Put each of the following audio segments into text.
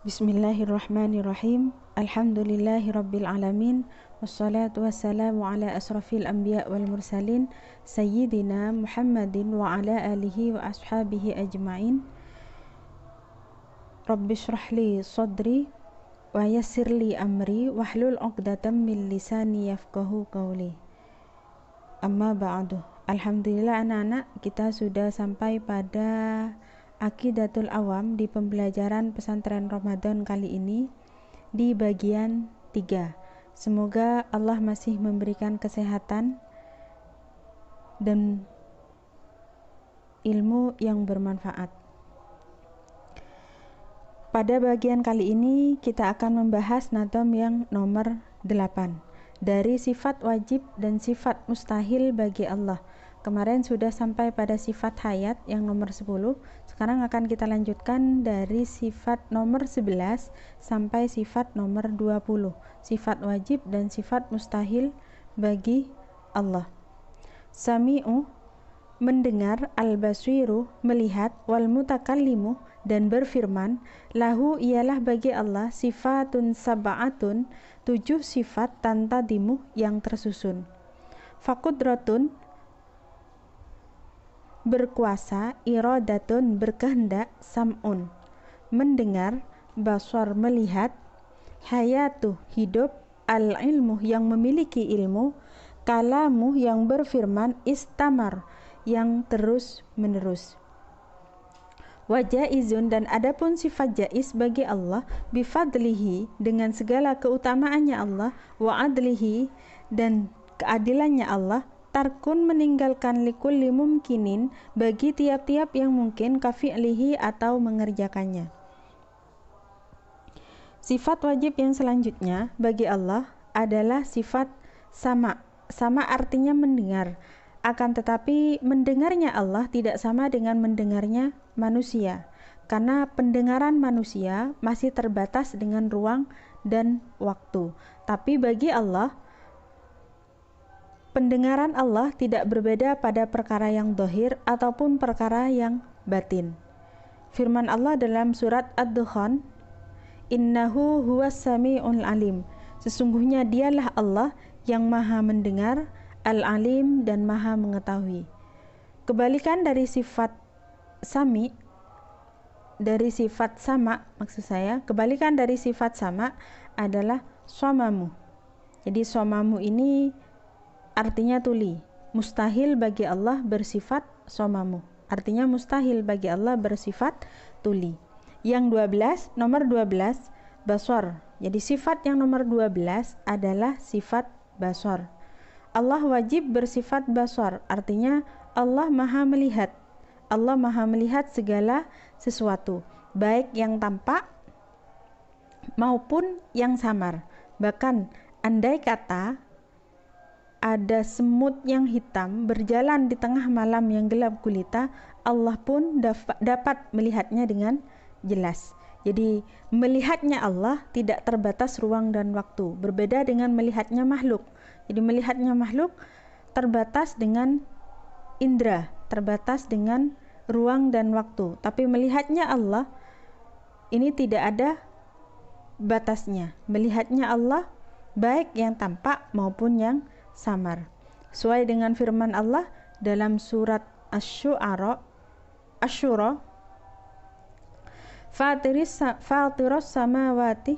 Bismillahirrahmanirrahim. Alhamdulillahirabbil alamin. Wassalatu wassalamu ala asrafil anbiya wal mursalin sayyidina Muhammadin wa ala alihi wa ashabihi ajmain. Rabbi shrah li sadri wa yassir li amri wahlul 'uqdatam min lisani yafqahu qawli. Amma ba'du. Alhamdulillah anak-anak, kita sudah sampai pada Aqidatul Awam di pembelajaran pesantren Ramadan kali ini di bagian 3. Semoga Allah masih memberikan kesehatan dan ilmu yang bermanfaat. Pada bagian kali ini kita akan membahas nadam yang nomor 8 dari sifat wajib dan sifat mustahil bagi Allah. Kemarin sudah sampai pada sifat hayat yang nomor 10. Sekarang akan kita lanjutkan dari sifat nomor 11 sampai sifat nomor 20. Sifat wajib dan sifat mustahil bagi Allah. Sami'u, mendengar, al-basiru, melihat, wal mutakallimu, dan berfirman, lahu ialah bagi Allah sifatun sab'atun, 7 sifat tantadimu yang tersusun. Fakudratun, berkuasa, iradatun, berkehendak, sam'un, mendengar, basar, melihat, hayatu, hidup, al-ilmu, yang memiliki ilmu, kalamu, yang berfirman, istamar, yang terus menerus. Wajaizun, dan adapun sifat jaiz bagi Allah, bifadlihi, dengan segala keutamaannya Allah, wa adlihi, dan keadilannya Allah, tarkun, meninggalkan, likulli mumkinin, bagi tiap-tiap yang mungkin, kafi'lihi, atau mengerjakannya. Sifat wajib yang selanjutnya bagi Allah adalah sifat sama. Sama artinya mendengar, akan tetapi mendengarnya Allah tidak sama dengan mendengarnya manusia, karena pendengaran manusia masih terbatas dengan ruang dan waktu. Tapi bagi Allah, pendengaran Allah tidak berbeda pada perkara yang zahir ataupun perkara yang batin. Firman Allah dalam surat Ad-Dukhan, innahu huwas sami'ul alim, sesungguhnya dialah Allah yang maha mendengar, al-alim, dan maha mengetahui. Kebalikan dari sifat sami, dari sifat sama, kebalikan dari sifat sama adalah somamu. Jadi somamu ini artinya tuli. Mustahil bagi Allah bersifat somamu. Artinya mustahil bagi Allah bersifat tuli. Yang 12, nomor 12, basar. Jadi sifat yang nomor 12 adalah sifat basar. Allah wajib bersifat basar, artinya Allah maha melihat. Allah maha melihat segala sesuatu, baik yang tampak maupun yang samar. Bahkan andai kata ada semut yang hitam berjalan di tengah malam yang gelap gulita, Allah pun dapat melihatnya dengan jelas. Jadi melihatnya Allah tidak terbatas ruang dan waktu, berbeda dengan melihatnya makhluk. Jadi melihatnya makhluk terbatas dengan indera, terbatas dengan ruang dan waktu. Tapi melihatnya Allah ini tidak ada batasnya. Melihatnya Allah baik yang tampak maupun yang samar. Sesuai dengan firman Allah dalam surat Asy-Syu'ara, Fatiris samawati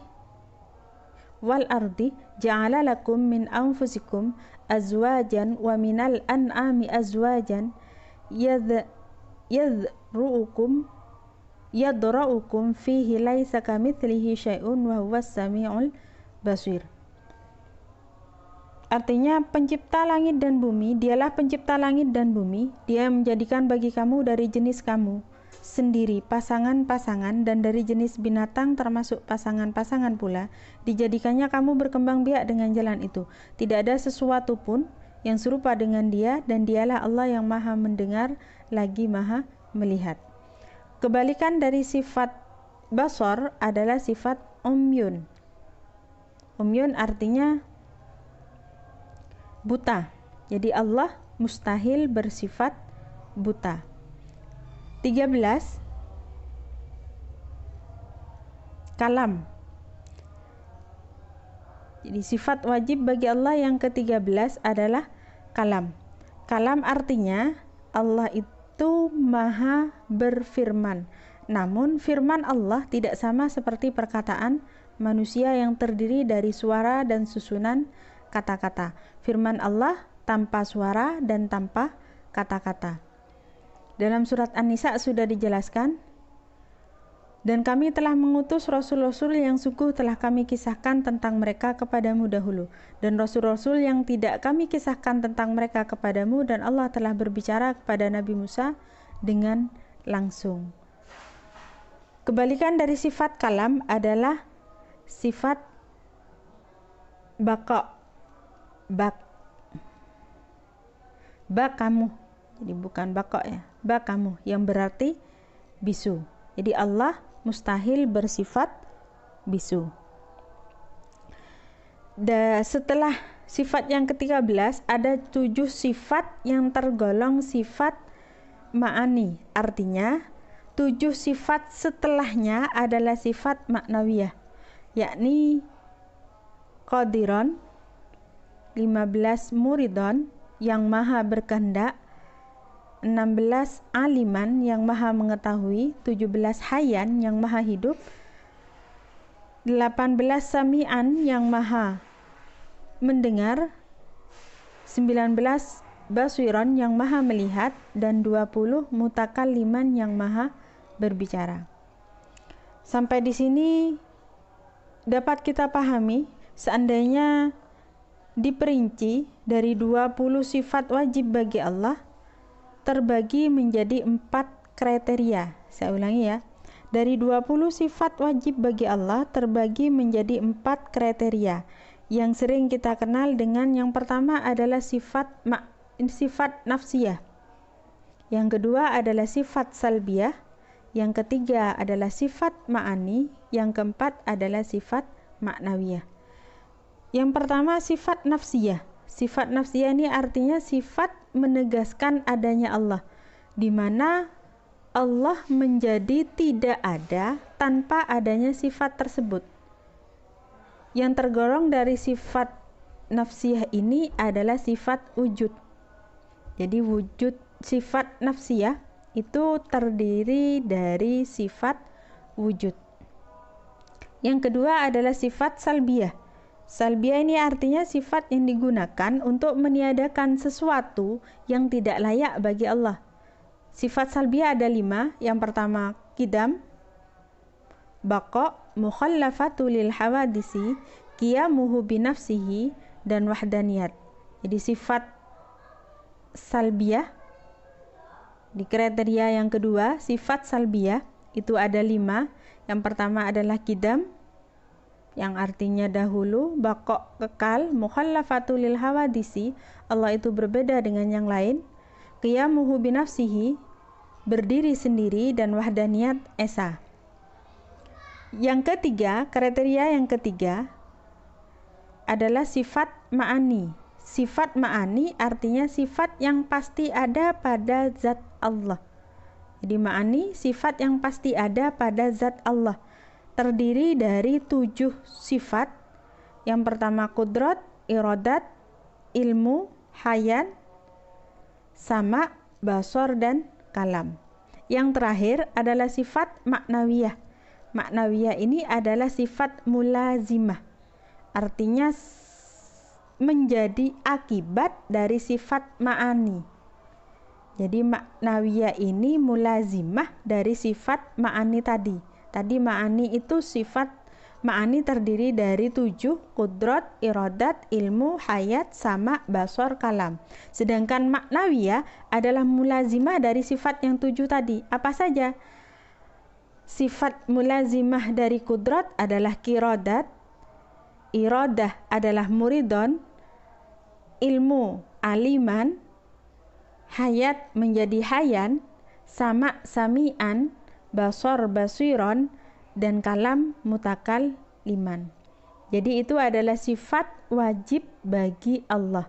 wal ardi ja'ala lakum min anfusikum azwajan wa minal an'ami azwajan yadra'ukum fihi laisa kamitslihi syai'un wa huwas samiul basir. Artinya pencipta langit dan bumi, dialah pencipta langit dan bumi. Dia menjadikan bagi kamu dari jenis kamu sendiri pasangan-pasangan, dan dari jenis binatang termasuk pasangan-pasangan pula. Dijadikannya kamu berkembang biak dengan jalan itu. Tidak ada sesuatu pun yang serupa dengan dia, dan dialah Allah yang maha mendengar lagi maha melihat. Kebalikan dari sifat basar adalah sifat umyun. Umyun artinya buta. Jadi Allah mustahil bersifat buta. 13 kalam. Jadi sifat wajib bagi Allah yang ke-13 adalah kalam. Kalam artinya Allah itu maha berfirman. Namun firman Allah tidak sama seperti perkataan manusia yang terdiri dari suara dan susunan kata-kata. Firman Allah tanpa suara dan tanpa kata-kata. Dalam surat An-Nisa sudah dijelaskan, dan kami telah mengutus rasul-rasul yang sungguh telah kami kisahkan tentang mereka kepadamu dahulu, dan rasul-rasul yang tidak kami kisahkan tentang mereka kepadamu, dan Allah telah berbicara kepada Nabi Musa dengan langsung. Kebalikan dari sifat kalam adalah sifat baqa, kamu. Jadi bukan baqa ya, kamu, yang berarti bisu. Jadi Allah mustahil bersifat bisu. Setelah sifat yang ke-13 ada 7 sifat yang tergolong sifat ma'ani. Artinya 7 sifat setelahnya adalah sifat maknawiyah, yakni qadiron, 15 muridon yang maha berkehendak, 16 aliman yang maha mengetahui, 17 hayan yang maha hidup, 18 sami'an yang maha mendengar, 19 basiron yang maha melihat, dan 20 mutakalliman yang maha berbicara. Sampai di sini dapat kita pahami, seandainya diperinci dari 20 sifat wajib bagi Allah terbagi menjadi 4 kriteria. Saya ulangi ya. Dari 20 sifat wajib bagi Allah terbagi menjadi 4 kriteria. Yang sering kita kenal dengan yang pertama adalah sifat nafsiyah. Yang kedua adalah sifat salbiyah. Yang ketiga adalah sifat ma'ani. Yang keempat adalah sifat maknawiyah. Yang pertama sifat nafsiyah. Sifat nafsiyah ini artinya sifat menegaskan adanya Allah, di mana Allah menjadi tidak ada tanpa adanya sifat tersebut. Yang tergolong dari sifat nafsiyah ini adalah sifat wujud. Jadi wujud sifat nafsiyah itu terdiri dari sifat wujud. Yang kedua adalah sifat salbiyah. Salbiyah ini artinya sifat yang digunakan untuk meniadakan sesuatu yang tidak layak bagi Allah. Sifat salbiyah ada 5. Yang pertama qidam, baqa, mukhallafatu lil hawadisi, qiyamuhu binafsihi, dan wahdaniyat. Jadi sifat salbiyah di kriteria yang kedua, sifat salbiyah itu ada 5. Yang pertama adalah qidam, yang artinya dahulu, baqa kekal, mukhallafatu lil hawadisi, Allah itu berbeda dengan yang lain, qiyamuhu binafsihi, berdiri sendiri, dan wahdaniyat, esa. Yang ketiga, kriteria yang ketiga adalah sifat ma'ani. Sifat ma'ani artinya sifat yang pasti ada pada zat Allah. Jadi ma'ani sifat yang pasti ada pada zat Allah. Terdiri dari 7 sifat. Yang pertama kudrat, iradat, ilmu, hayan, sama, basor, dan kalam. Yang terakhir adalah sifat maknawiyah. Maknawiyah ini adalah sifat mulazimah. Artinya menjadi akibat dari sifat ma'ani. Jadi maknawiyah ini mulazimah dari sifat ma'ani tadi. Tadi ma'ani itu sifat ma'ani terdiri dari 7, kudrat, iradat, ilmu, hayat, sama, basor, kalam. Sedangkan maknawiyah adalah mulazimah dari sifat yang 7 tadi. Apa saja? Sifat mulazimah dari kudrat adalah kiradat, iradah adalah muridon, ilmu aliman, hayat menjadi hayan, sama sami'an, basor basiron, dan kalam mutakal liman. Jadi itu adalah sifat wajib bagi Allah.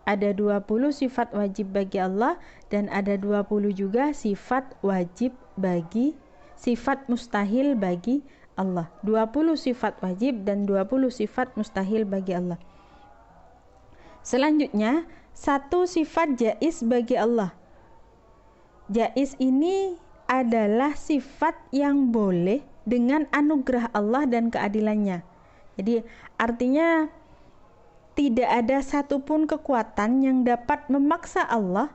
Ada 20 sifat wajib bagi Allah dan ada 20 juga sifat wajib bagi, sifat mustahil bagi Allah. 20 sifat wajib dan 20 sifat mustahil bagi Allah. Selanjutnya, 1 sifat jaiz bagi Allah. Jaiz ini adalah sifat yang boleh dengan anugerah Allah dan keadilannya. Jadi artinya tidak ada satupun kekuatan yang dapat memaksa Allah,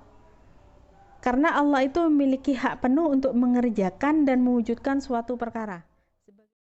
karena Allah itu memiliki hak penuh untuk mengerjakan dan mewujudkan suatu perkara.